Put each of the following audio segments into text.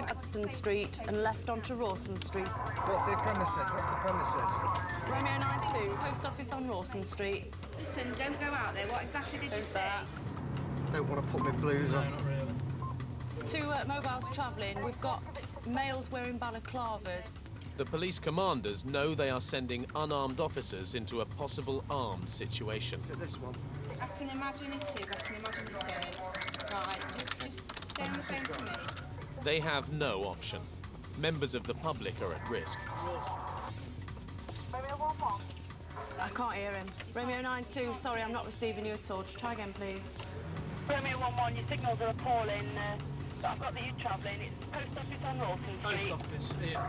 Gadsden Street and left onto Rawson Street. What's the premises? What's the premises? Romeo 92, post office on Rawson Street. Listen, don't go out there. What exactly did you say? Don't want to put my blues on. Not really. Two mobiles travelling. We've got males wearing balaclavas. The police commanders know they are sending unarmed officers into a possible armed situation. Look at this one. I can imagine it is. I can imagine it is. Right, just stay on the phone to me. They have no option. Members of the public are at risk. I can't hear him. Romeo 92, sorry, I'm not receiving you at all. Just try again, please. Romeo 11, your signals are appalling. But I've got the youth travelling. It's post office on Rawson Street. Post office, here.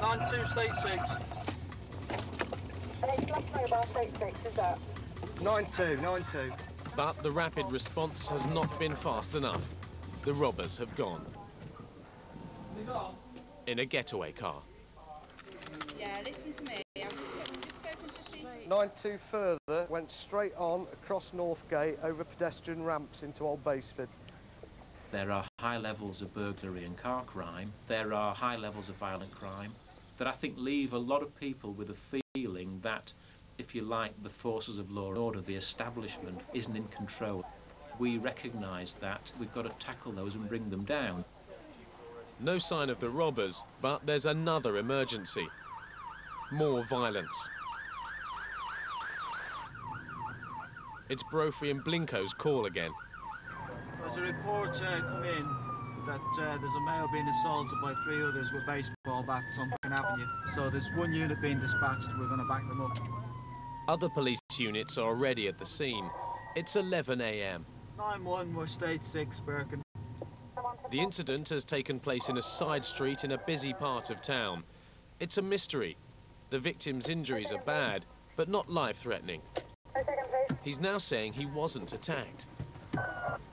92, state 6. Mobile, state 6, is that? 92. But the rapid response has not been fast enough. The robbers have gone. In a getaway car. Yeah, listen to me. I've just spoken to Steve. 92 further, went straight on across Northgate over pedestrian ramps into Old Baseford. There are high levels of burglary and car crime. There are high levels of violent crime that I think leave a lot of people with a feeling that, if you like, the forces of law and order, the establishment, isn't in control. We recognise that we've got to tackle those and bring them down. No sign of the robbers, but there's another emergency. More violence. It's Brophy and Blinco's call again. There's a report come in that there's a male being assaulted by 3 others with baseball bats on Beacon Avenue. So there's 1 unit being dispatched. We're going to back them up. Other police units are already at the scene. It's 11 a.m. 9-1, we're state 6, Birkin. The incident has taken place in a side street in a busy part of town. It's a mystery. The victim's injuries are bad, but not life-threatening. He's now saying he wasn't attacked.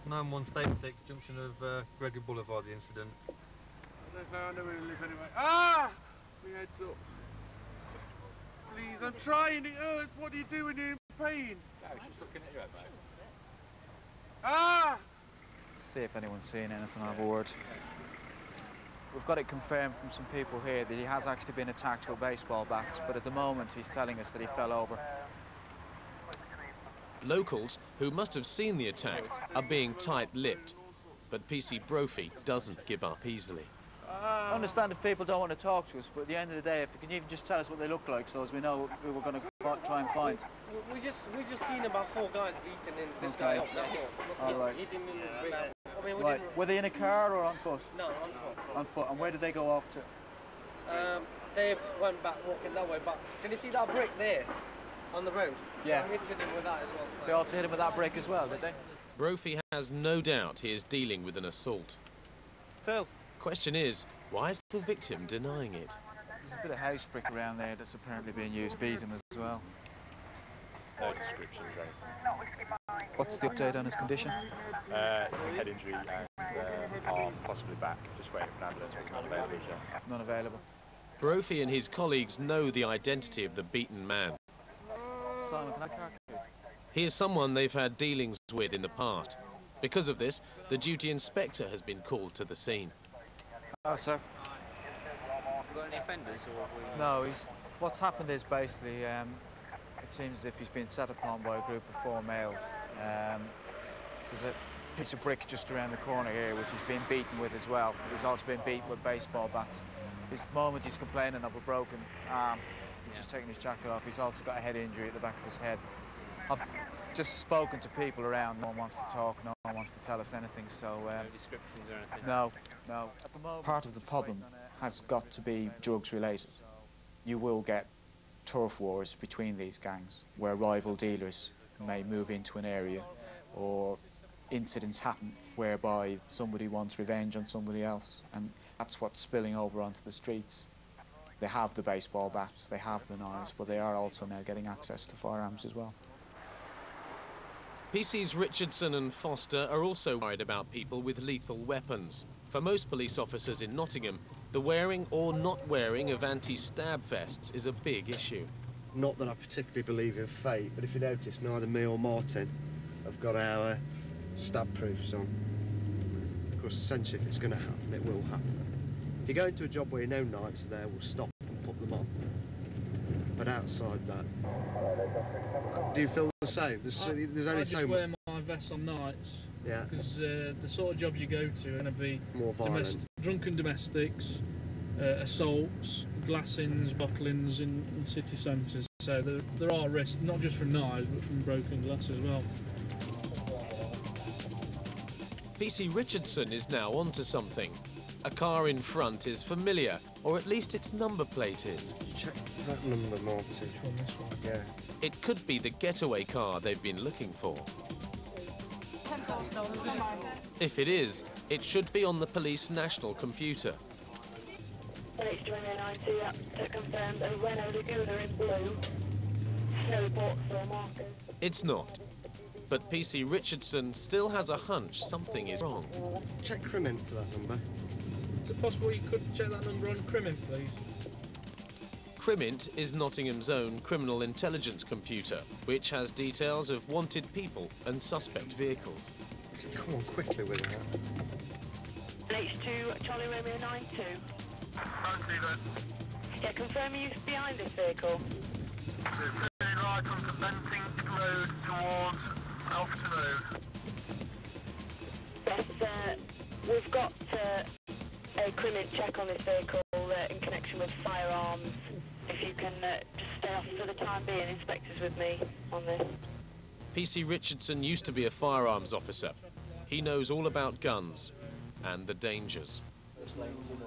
91, state 6, junction of Gregory Boulevard, the incident. I don't really live anyway. Ah! My head's up. Please, I'm trying, it hurts. What do you do when you're in pain? No, he's just looking at you, mate. Ah! See if anyone's seen anything on board. We've got it confirmed from some people here that he has actually been attacked with baseball bats, but at the moment he's telling us that he fell over. Locals, who must have seen the attack, are being tight-lipped. But PC Brophy doesn't give up easily. I understand if people don't want to talk to us, but at the end of the day, if they can even just tell us what they look like, so as we know who we're going to try and find. We just seen about 4 guys beating this guy up, that's all. All right. He didn't even break. I mean, Right. Were they in a car or on foot? No, on foot. On foot. And where did they go off to? They went back walking that way, but can you see that brick there on the road? Yeah. I hit him with that as well. So. They also hit him with that brick as well, did they? Brophy has no doubt he is dealing with an assault. Phil. Question is, why is the victim denying it? There's a bit of house brick around there that's apparently being used to beat him as well. No description, right? What's the update on his condition? Head injury and arm, possibly back. Just waiting for an ambulance, but not available yet. Not available. Brophy and his colleagues know the identity of the beaten man. Simon, can I car keys? He is someone they've had dealings with in the past. Because of this, the duty inspector has been called to the scene. Oh, sir. Got any offenders or? No, what's happened is basically, it seems as if he's been set upon by a group of 4 males. There's a piece of brick just around the corner here, which he's been beaten with as well. He's also been beaten with baseball bats. At the moment, he's complaining of a broken arm. He's just taking his jacket off. He's also got a head injury at the back of his head. I've just spoken to people around. No one wants to talk. No one wants to tell us anything. So no descriptions or anything? no. At the moment, part of the problem has got to be drugs related. You will get turf wars between these gangs, where rival dealers may move into an area, or incidents happen whereby somebody wants revenge on somebody else, and that's what's spilling over onto the streets. They have the baseball bats, they have the knives, but they are also now getting access to firearms as well. PCs Richardson and Foster are also worried about people with lethal weapons. For most police officers in Nottingham, the wearing or not wearing of anti-stab vests is a big issue. Not that I particularly believe in fate, but if you notice, neither me or Martin have got our stab proofs on. course, essentially, if it's going to happen, it will happen. If you go into a job where you know nights are there, we'll stop and put them on. But outside that, do you feel the same? There's only I just wear my vest on nights. Yeah. Because the sort of jobs you go to are going to be more violent. Drunken domestics, assaults, glassings, bottlings in city centres. So there are risks, not just from knives, but from broken glass as well. PC Richardson is now onto something. A car in front is familiar, or at least its number plate is. Check that number, Marty. This one. Yeah. It could be the getaway car they've been looking for. If it is, it should be on the police national computer. It's not. But PC Richardson still has a hunch something is wrong. Check Crimint for that number. Is it possible you could check that number on Crimint, please? Crimint is Nottingham's own criminal intelligence computer, which has details of wanted people and suspect vehicles. Come on, quickly with that. H2, Charlie Romeo 92. Yeah, confirm you're behind this vehicle. So turning right onto Benting Road towards Alfton Road. Yes, we've got a Crimint check on this vehicle in connection with firearms. If you can just stay off for the time being, inspectors with me on this. PC Richardson used to be a firearms officer. He knows all about guns and the dangers.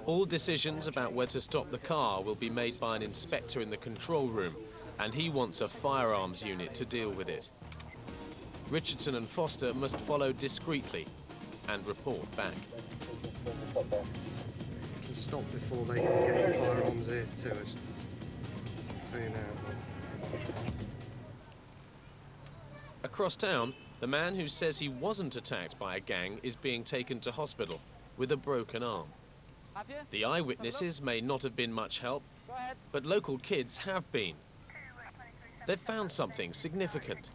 All decisions about where to stop the car will be made by an inspector in the control room, and he wants a firearms unit to deal with it. Richardson and Foster must follow discreetly and report back. Can stop before they can get the firearms here to us. Tell you now. Across town, the man who says he wasn't attacked by a gang is being taken to hospital with a broken arm. The eyewitnesses may not have been much help, but local kids have been. They've found something significant.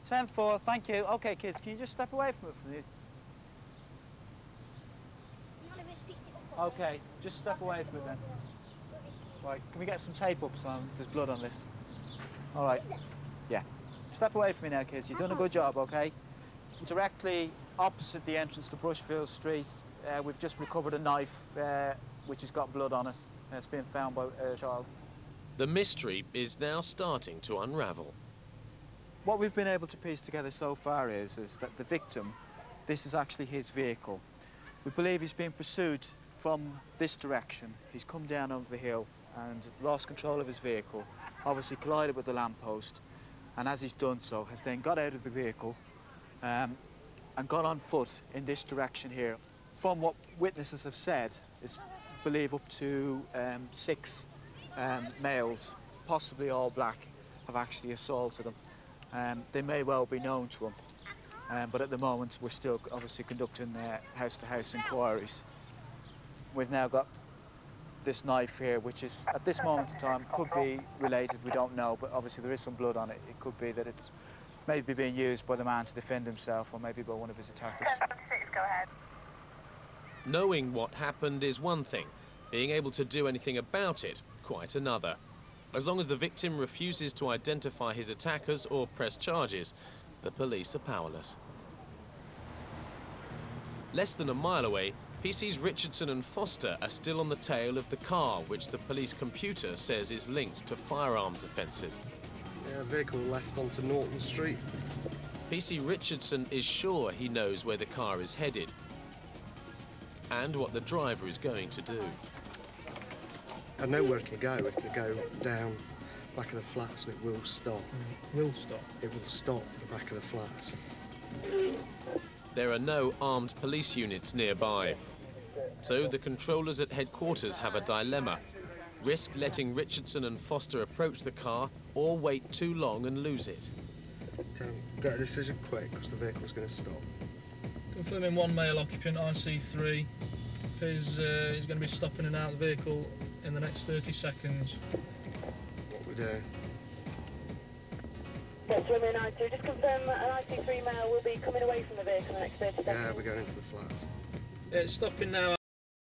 10-4, thank you. OK, kids, can you just step away from it from you? OK, just step away from it then. Right, can we get some tape up so there's blood on this? All right. Yeah. Step away from me now, kids. You've done a good job, OK? Directly opposite the entrance to Brushfield Street, we've just recovered a knife which has got blood on it. It's been found by a child. The mystery is now starting to unravel. What we've been able to piece together so far is that the victim, this is actually his vehicle. We believe he's been pursued from this direction. He's come down over the hill and lost control of his vehicle, obviously collided with the lamppost, and as he's done so, has then got out of the vehicle and gone on foot in this direction here. From what witnesses have said, it's believed up to 6 males, possibly all black, have actually assaulted him. They may well be known to him, but at the moment we're still obviously conducting house-to-house inquiries. We've now got this knife here, which is, at this moment in time, could be related, we don't know, but obviously there is some blood on it. It could be that it's maybe being used by the man to defend himself, or maybe by one of his attackers. 10-6, go ahead. Knowing what happened is one thing. Being able to do anything about it, quite another. As long as the victim refuses to identify his attackers or press charges, the police are powerless. Less than a mile away, PC's Richardson and Foster are still on the tail of the car, which the police computer says is linked to firearms offences. Yeah, vehicle left onto Norton Street. PC Richardson is sure he knows where the car is headed and what the driver is going to do. I know where it'll go. It'll go down back of the flats and it will stop. It will stop? It will stop at the back of the flats. There are no armed police units nearby. So the controllers at headquarters have a dilemma. Risk letting Richardson and Foster approach the car or wait too long and lose it. Get a decision quick because the vehicle's going to stop. Confirming one male occupant, IC3. He's going to be stopping and out of the vehicle in the next 30 seconds. What we do? That's Romeo 92. Just confirm an IT3 male will be coming away from the vehicle in the next 30 seconds. Yeah, we're going into the flats. It's stopping now